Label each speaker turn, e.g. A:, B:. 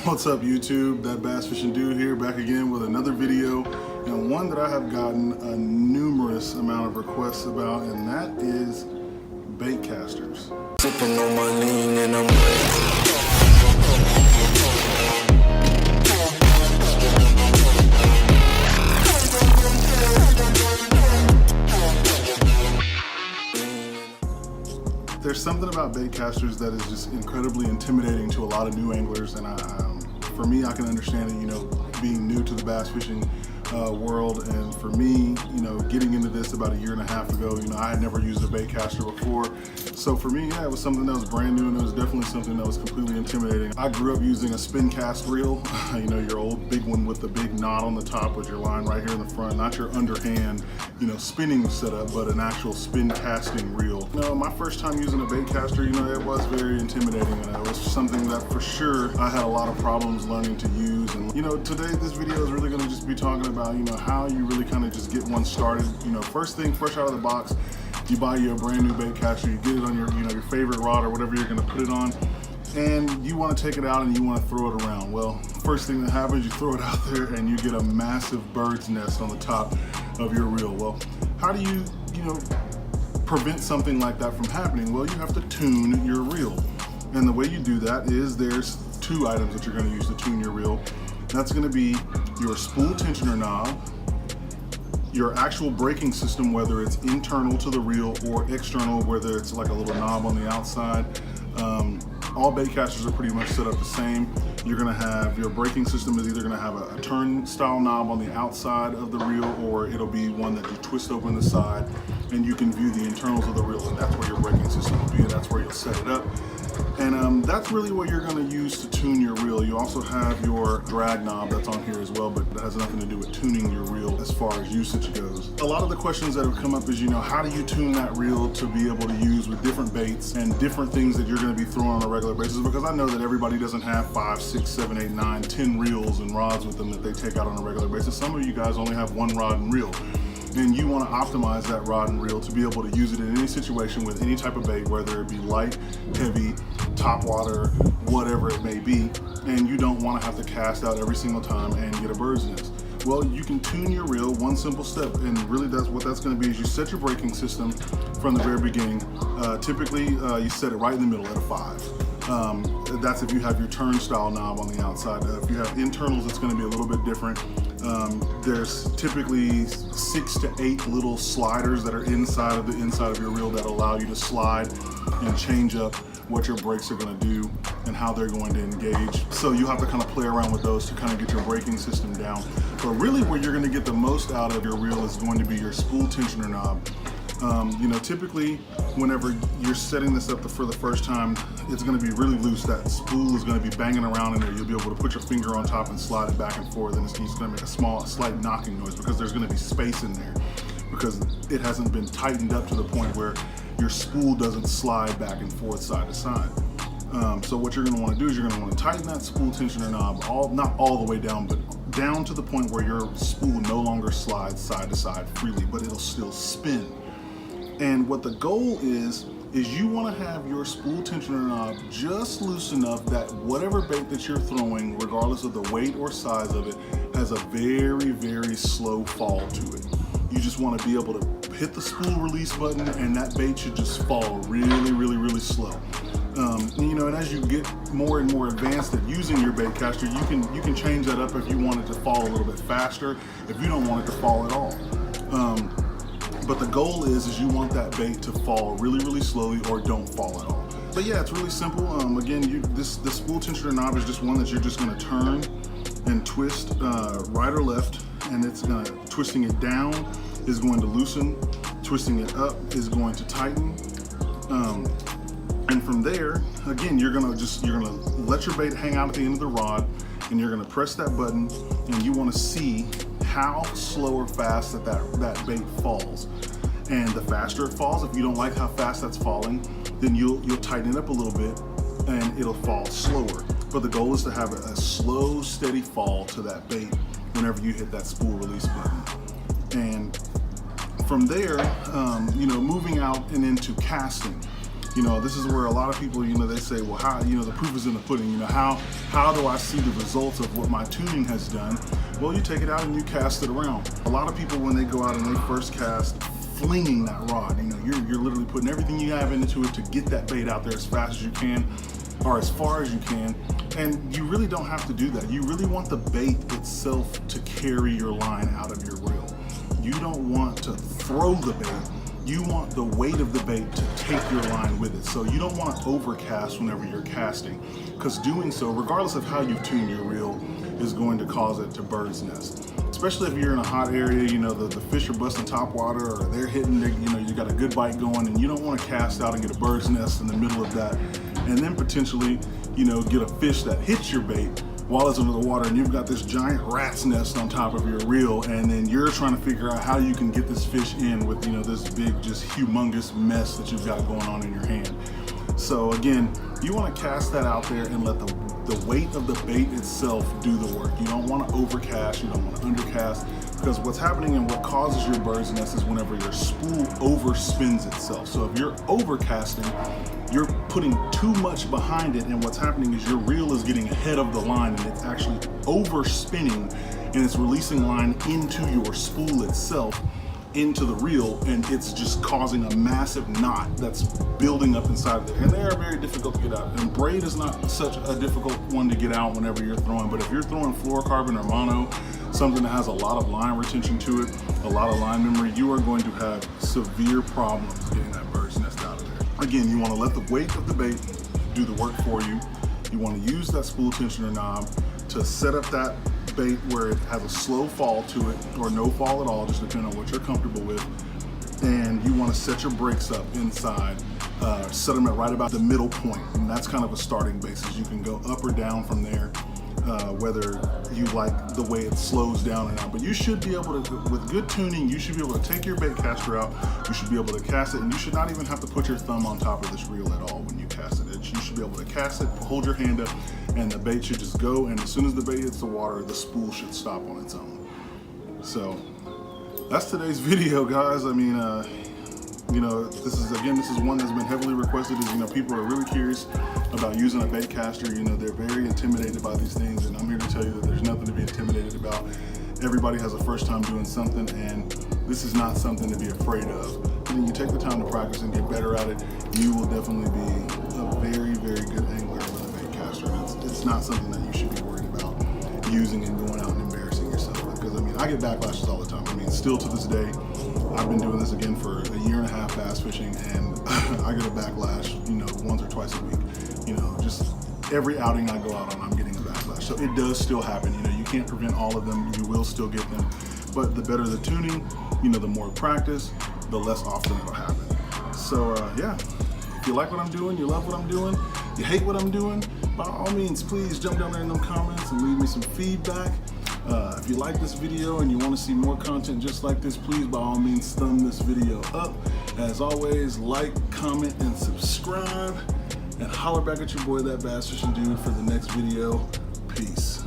A: What's up YouTube? That bass fishing dude here, back again with another video, and one that I have gotten a numerous amount of requests about, and that is bait casters.
B: Sipping on my lean and I'm
A: There's something about bait casters that is just incredibly intimidating to a lot of new anglers, and for me, I can understand it, you know, being new to the bass fishing world, and for me, you know, getting into this about a year and a half ago, you know, I had never used a bait caster before. So for me, yeah, it was something that was brand new, and it was definitely something that was completely intimidating. I grew up using a spin cast reel, you know, your old big one with the big knot on the top with your line right here in the front, not your underhand, you know, spinning setup, but an actual spin casting reel. You know, my first time using a bait caster, you know, it was very intimidating, and it was something that for sure I had a lot of problems learning to use. And you know, today this video is really going to just be talking about, you know, how you really kind of just get one started. You know, first thing, fresh out of the box, you buy you a brand new bait caster, you get it on your, you know, your favorite rod or whatever you're going to put it on, and you want to take it out and you want to throw it around. Well, first thing that happens, you throw it out there and you get a massive bird's nest on the top of your reel. Well, how do you know, prevent something like that from happening? Well, you have to tune your reel, and the way you do that is there's two items that you're going to use to tune your reel. That's going to be your spool tensioner knob, your actual braking system, whether it's internal to the reel or external, whether it's like a little knob on the outside. All bait casters are pretty much set up the same. You're gonna have your braking system is either gonna have a turn style knob on the outside of the reel, or it'll be one that you twist open the side and you can view the internals of the reel, and that's where your braking system will be, and that's where you'll set it up. And that's really what you're gonna use to tune your reel. You also have your drag knob that's on here as well, but that has nothing to do with tuning your reel as far as usage goes. A lot of the questions that have come up is, you know, how do you tune that reel to be able to use with different baits and different things that you're gonna be throwing on a regular basis? Because I know that everybody doesn't have 5, 6, 7, 8, 9, 10 reels and rods with them that they take out on a regular basis. Some of you guys only have one rod and reel, and you want to optimize that rod and reel to be able to use it in any situation with any type of bait, whether it be light, heavy, top water, whatever it may be, and you don't want to have to cast out every single time and get a bird's nest. Well, you can tune your reel one simple step, and really that's what that's going to be is you set your braking system from the very beginning. Typically, you set it right in the middle at a 5. That's if you have your turn style knob on the outside. If you have internals, it's going to be a little bit different. There's typically 6 to 8 little sliders that are inside of your reel that allow you to slide and change up what your brakes are going to do and how they're going to engage. So you have to kind of play around with those to kind of get your braking system down. But really where you're going to get the most out of your reel is going to be your spool tensioner knob. You know, typically whenever you're setting this up for the first time, it's going to be really loose. That spool is going to be banging around in there. You'll be able to put your finger on top and slide it back and forth, and it's going to make a slight knocking noise because there's going to be space in there because it hasn't been tightened up to the point where your spool doesn't slide back and forth side to side. So what you're going to want to do is you're going to want to tighten that spool tensioner knob, not all the way down, but down to the point where your spool no longer slides side to side freely, but it'll still spin. And what the goal is you want to have your spool tensioner knob just loose enough that whatever bait that you're throwing, regardless of the weight or size of it, has a very, very slow fall to it. You just want to be able to hit the spool release button and that bait should just fall really, really, really slow. You know, and as you get more and more advanced at using your bait caster, you can change that up if you want it to fall a little bit faster, if you don't want it to fall at all. But the goal is you want that bait to fall really, really slowly or don't fall at all. But yeah, it's really simple. Again, this spool tensioner knob is just one that you're just going to turn and twist right or left, and it's going to twisting it down is going to loosen, twisting it up is going to tighten. And from there, again, you're gonna let your bait hang out at the end of the rod, and you're gonna press that button, and you want to see how slow or fast that bait falls. And the faster it falls, if you don't like how fast that's falling, then you'll tighten it up a little bit, and it'll fall slower. But the goal is to have a slow, steady fall to that bait whenever you hit that spool release button. And from there, you know, moving out and into casting. You know, this is where a lot of people, you know, they say, well, how, you know, the proof is in the pudding. You know, how do I see the results of what my tuning has done? Well, you take it out and you cast it around. A lot of people, when they go out and they first cast, flinging that rod, you know, you're literally putting everything you have into it to get that bait out there as fast as you can, or as far as you can. And you really don't have to do that. You really want the bait itself to carry your line out of your reel. You don't want to throw the bait. You want the weight of the bait to take your line with it. So you don't want to overcast whenever you're casting, because doing so, regardless of how you tune your reel, is going to cause it to bird's nest. Especially if you're in a hot area, you know, the fish are busting top water, or they're hitting, you know, you got a good bite going, and you don't want to cast out and get a bird's nest in the middle of that, and then potentially, you know, get a fish that hits your bait while it's under the water, and you've got this giant rat's nest on top of your reel, and then you're trying to figure out how you can get this fish in with, you know, this big, just humongous mess that you've got going on in your hand. So again, you want to cast that out there and let the weight of the bait itself do the work. You don't want to overcast, you don't want to undercast, because what's happening and what causes your bird's nest is whenever your spool overspins itself. So if you're overcasting, you're putting too much behind it, and what's happening is your reel is getting ahead of the line, and it's actually overspinning, and it's releasing line into your spool itself, into the reel, and it's just causing a massive knot that's building up inside there. And they are very difficult to get out. And braid is not such a difficult one to get out whenever you're throwing, but if you're throwing fluorocarbon or mono, something that has a lot of line retention to it, a lot of line memory, you are going to have severe problems getting that bird's nest out of there. Again, you want to let the weight of the bait do the work for you. You want to use that spool tensioner knob to set up that bait where it has a slow fall to it, or no fall at all, just depending on what you're comfortable with. And you want to set your brakes up inside, set them at right about the middle point, and that's kind of a starting basis. You can go up or down from there, whether you like the way it slows down or not. But you should be able to, with good tuning, you should be able to take your bait caster out, you should be able to cast it, and you should not even have to put your thumb on top of this reel at all when you cast it. You should be able to cast it, hold your hand up, and the bait should just go, and as soon as the bait hits the water, the spool should stop on its own. So that's today's video, guys. I mean, you know, this is one that's been heavily requested. Is, you know, people are really curious about using a bait caster. You know, they're very intimidated by these things, and I'm here to tell you that there's nothing to be intimidated about. Everybody has a first time doing something, and this is not something to be afraid of. When you take the time to practice and get better at it, you will definitely be a very, very good angler with a bait caster. And it's not something that you should be worried about using and going out and embarrassing yourself with. Because I mean, I get backlashes all the time. I mean, still to this day, I've been doing this again for a year and a half bass fishing, and I get a backlash, you know, once or twice a week. You know, just every outing I go out on, I'm getting a backlash. So it does still happen. You know, you can't prevent all of them. You will still get them. But the better the tuning, you know, the more practice, the less often it'll happen. So yeah, if you like what I'm doing, you love what I'm doing, you hate what I'm doing, by all means, please jump down there in them comments and leave me some feedback. If you like this video and you want to see more content just like this, please, by all means, thumb this video up. As always, like, comment, and subscribe, and holler back at your boy, that bass fishing dude, for the next video. Peace.